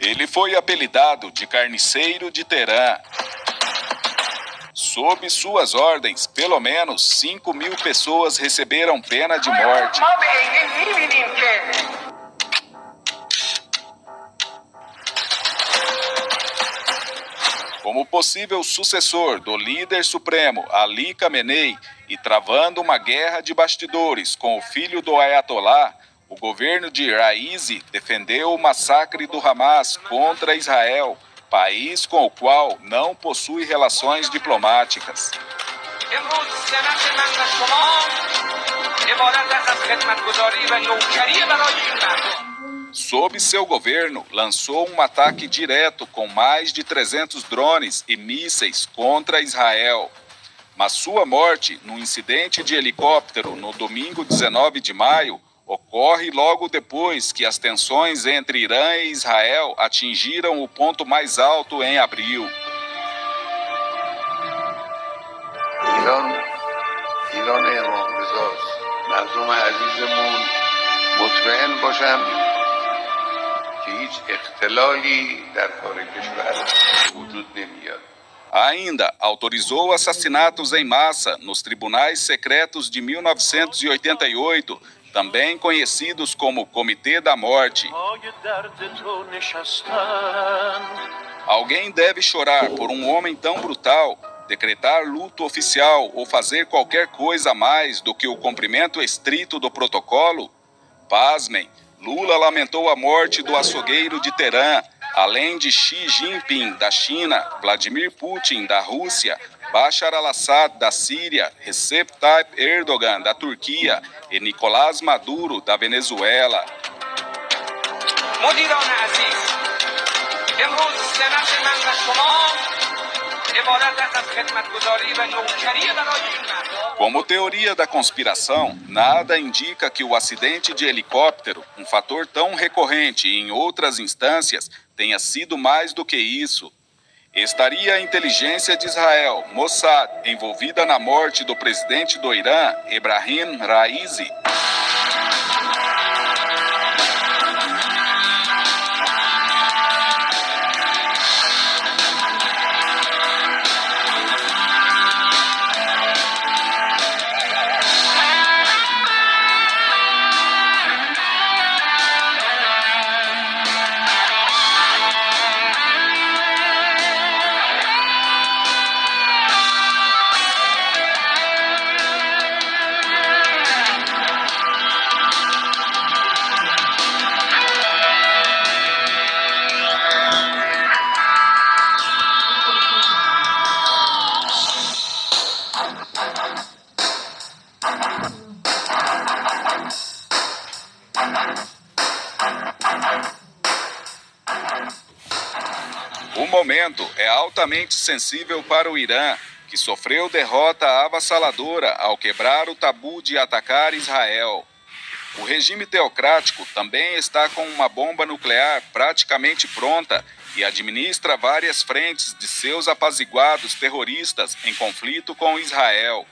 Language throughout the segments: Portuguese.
Ele foi apelidado de Carniceiro de Teherã. Sob suas ordens, pelo menos 5.000 pessoas receberam pena de morte. Como possível sucessor do líder supremo Ali Khamenei e travando uma guerra de bastidores com o filho do Ayatollah, o governo de Raisi defendeu o massacre do Hamas contra Israel, país com o qual não possui relações diplomáticas. Sob seu governo, lançou um ataque direto com mais de 300 drones e mísseis contra Israel. Mas sua morte, num incidente de helicóptero no domingo 19 de maio, ocorre logo depois que as tensões entre Irã e Israel atingiram o ponto mais alto em abril. Ainda autorizou assassinatos em massa nos tribunais secretos de 1988, também conhecidos como Comitê da Morte. Alguém deve chorar por um homem tão brutal, decretar luto oficial ou fazer qualquer coisa a mais do que o cumprimento estrito do protocolo? Pasmem, Lula lamentou a morte do açougueiro de Teherã, além de Xi Jinping, da China, Vladimir Putin, da Rússia, Bashar al-Assad, da Síria, Recep Tayyip Erdogan, da Turquia e Nicolás Maduro, da Venezuela. Como teoria da conspiração, nada indica que o acidente de helicóptero, um fator tão recorrente em outras instâncias, tenha sido mais do que isso. Estaria a inteligência de Israel, Mossad, envolvida na morte do presidente do Irã, Ebrahim Raisi? O momento é altamente sensível para o Irã, que sofreu derrota avassaladora ao quebrar o tabu de atacar Israel. O regime teocrático também está com uma bomba nuclear praticamente pronta e administra várias frentes de seus apaziguados terroristas em conflito com Israel.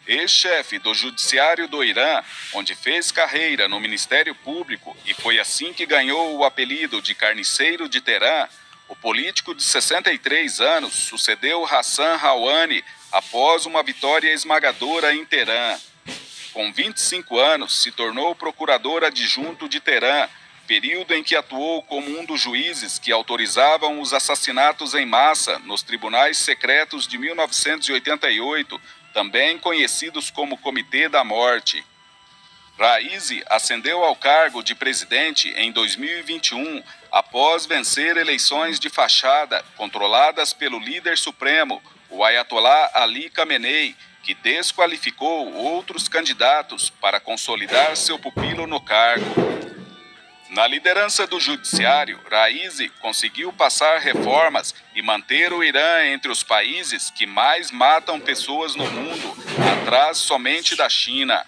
Ex-chefe do Judiciário do Irã, onde fez carreira no Ministério Público e foi assim que ganhou o apelido de Carniceiro de Teherã, o político de 63 anos sucedeu Hassan Rouhani após uma vitória esmagadora em Teherã. Com 25 anos, se tornou procurador adjunto de Teherã, período em que atuou como um dos juízes que autorizavam os assassinatos em massa nos tribunais secretos de 1988, também conhecidos como Comitê da Morte. Raisi ascendeu ao cargo de presidente em 2021, após vencer eleições de fachada controladas pelo líder supremo, o Ayatollah Ali Khamenei, que desqualificou outros candidatos para consolidar seu pupilo no cargo. Na liderança do judiciário, Raisi conseguiu passar reformas e manter o Irã entre os países que mais matam pessoas no mundo, atrás somente da China.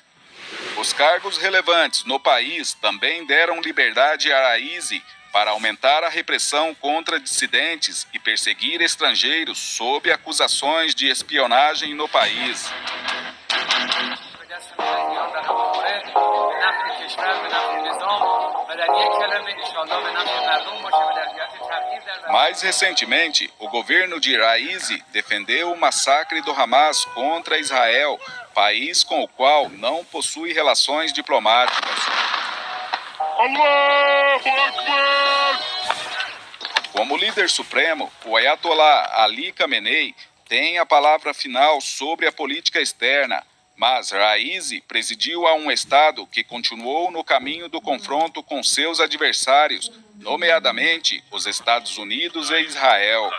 Os cargos relevantes no país também deram liberdade a Raisi para aumentar a repressão contra dissidentes e perseguir estrangeiros sob acusações de espionagem no país. Mais recentemente, o governo de Raisi defendeu o massacre do Hamas contra Israel, país com o qual não possui relações diplomáticas. Como líder supremo, o Ayatollah Ali Khamenei tem a palavra final sobre a política externa, mas Raisi presidiu a um Estado que continuou no caminho do confronto com seus adversários, nomeadamente os Estados Unidos e Israel.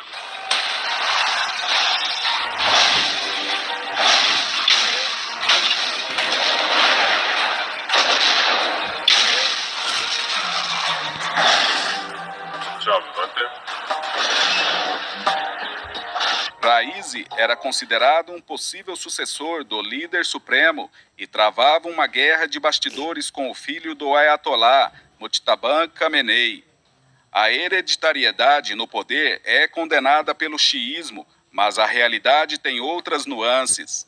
Raisi era considerado um possível sucessor do líder supremo e travava uma guerra de bastidores com o filho do Ayatollah, Mujtaba Khamenei. A hereditariedade no poder é condenada pelo xiismo, mas a realidade tem outras nuances.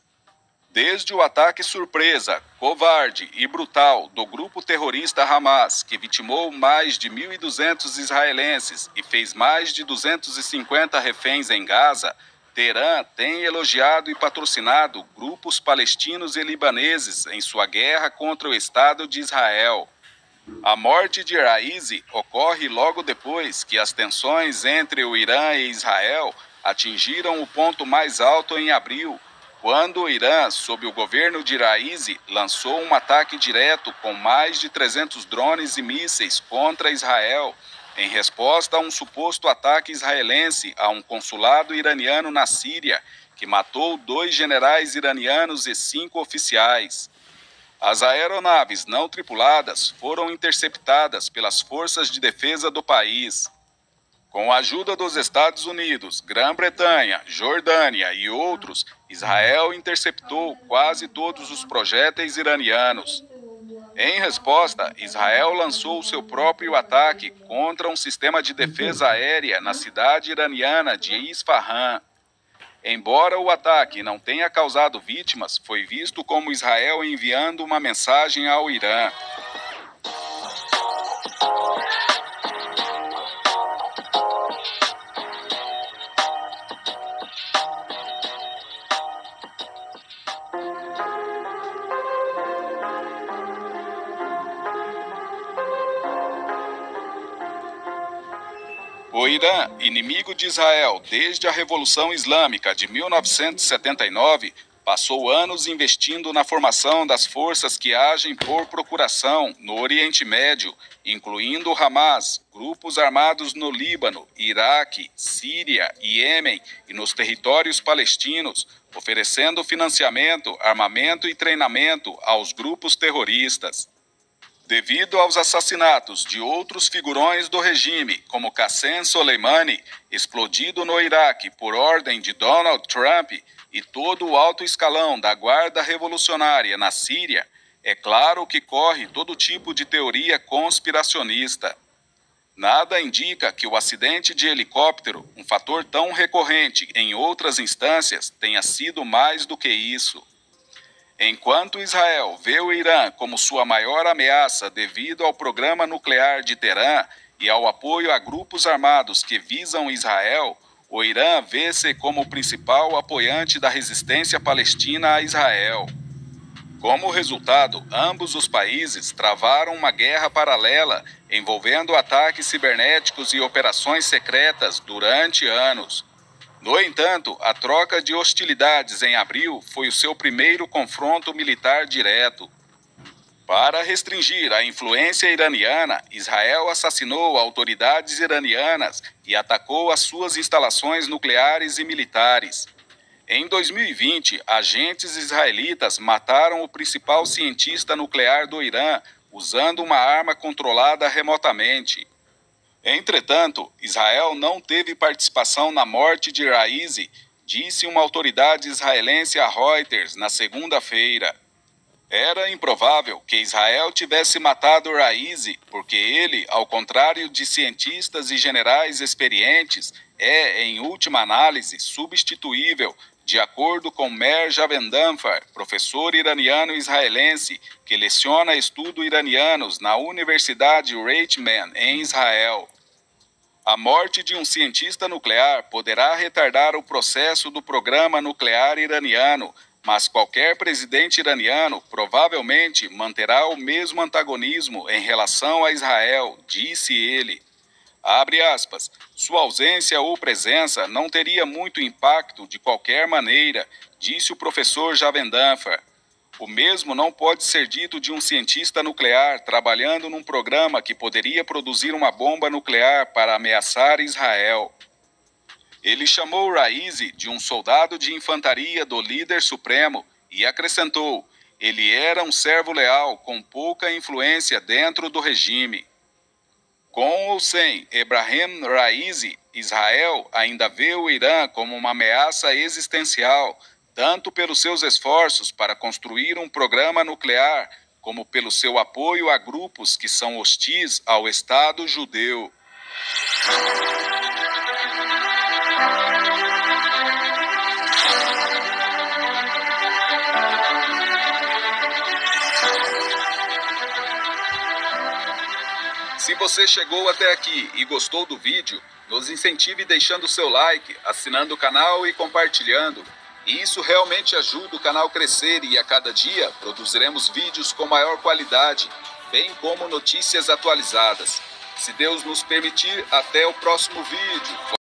Desde o ataque surpresa, covarde e brutal do grupo terrorista Hamas, que vitimou mais de 1.200 israelenses e fez mais de 250 reféns em Gaza, Teherã tem elogiado e patrocinado grupos palestinos e libaneses em sua guerra contra o Estado de Israel. A morte de Raisi ocorre logo depois que as tensões entre o Irã e Israel atingiram o ponto mais alto em abril, quando o Irã, sob o governo de Raisi, lançou um ataque direto com mais de 300 drones e mísseis contra Israel, em resposta a um suposto ataque israelense a um consulado iraniano na Síria, que matou 2 generais iranianos e 5 oficiais. As aeronaves não tripuladas foram interceptadas pelas forças de defesa do país. Com a ajuda dos Estados Unidos, Grã-Bretanha, Jordânia e outros, Israel interceptou quase todos os projéteis iranianos. Em resposta, Israel lançou seu próprio ataque contra um sistema de defesa aérea na cidade iraniana de Isfahan. Embora o ataque não tenha causado vítimas, foi visto como Israel enviando uma mensagem ao Irã. O Irã, inimigo de Israel desde a Revolução Islâmica de 1979, passou anos investindo na formação das forças que agem por procuração no Oriente Médio, incluindo Hamas, grupos armados no Líbano, Iraque, Síria, Iêmen e nos territórios palestinos, oferecendo financiamento, armamento e treinamento aos grupos terroristas. Devido aos assassinatos de outros figurões do regime, como Qassem Soleimani, explodido no Iraque por ordem de Donald Trump, e todo o alto escalão da Guarda Revolucionária na Síria, é claro que corre todo tipo de teoria conspiracionista. Nada indica que o acidente de helicóptero, um fator tão recorrente em outras instâncias, tenha sido mais do que isso. Enquanto Israel vê o Irã como sua maior ameaça devido ao programa nuclear de Teherã e ao apoio a grupos armados que visam Israel, o Irã vê-se como o principal apoiante da resistência palestina a Israel. Como resultado, ambos os países travaram uma guerra paralela envolvendo ataques cibernéticos e operações secretas durante anos. No entanto, a troca de hostilidades em abril foi o seu primeiro confronto militar direto. Para restringir a influência iraniana, Israel assassinou autoridades iranianas e atacou as suas instalações nucleares e militares. Em 2020, agentes israelitas mataram o principal cientista nuclear do Irã usando uma arma controlada remotamente. Entretanto, Israel não teve participação na morte de Raisi, disse uma autoridade israelense a Reuters na segunda-feira. Era improvável que Israel tivesse matado Raisi, porque ele, ao contrário de cientistas e generais experientes, é, em última análise, substituível, De acordo com Meir Javandanfar, professor iraniano-israelense que leciona estudos iranianos na Universidade Reichman, em Israel, a morte de um cientista nuclear poderá retardar o processo do programa nuclear iraniano, mas qualquer presidente iraniano provavelmente manterá o mesmo antagonismo em relação a Israel, disse ele. Abre aspas, sua ausência ou presença não teria muito impacto de qualquer maneira, disse o professor Javandanfar. O mesmo não pode ser dito de um cientista nuclear trabalhando num programa que poderia produzir uma bomba nuclear para ameaçar Israel. Ele chamou Raisi de um soldado de infantaria do líder supremo e acrescentou, ele era um servo leal com pouca influência dentro do regime. Com ou sem Ebrahim Raisi, Israel ainda vê o Irã como uma ameaça existencial, tanto pelos seus esforços para construir um programa nuclear, como pelo seu apoio a grupos que são hostis ao Estado judeu. Se você chegou até aqui e gostou do vídeo, nos incentive deixando seu like, assinando o canal e compartilhando. Isso realmente ajuda o canal a crescer e a cada dia produziremos vídeos com maior qualidade, bem como notícias atualizadas. Se Deus nos permitir, até o próximo vídeo.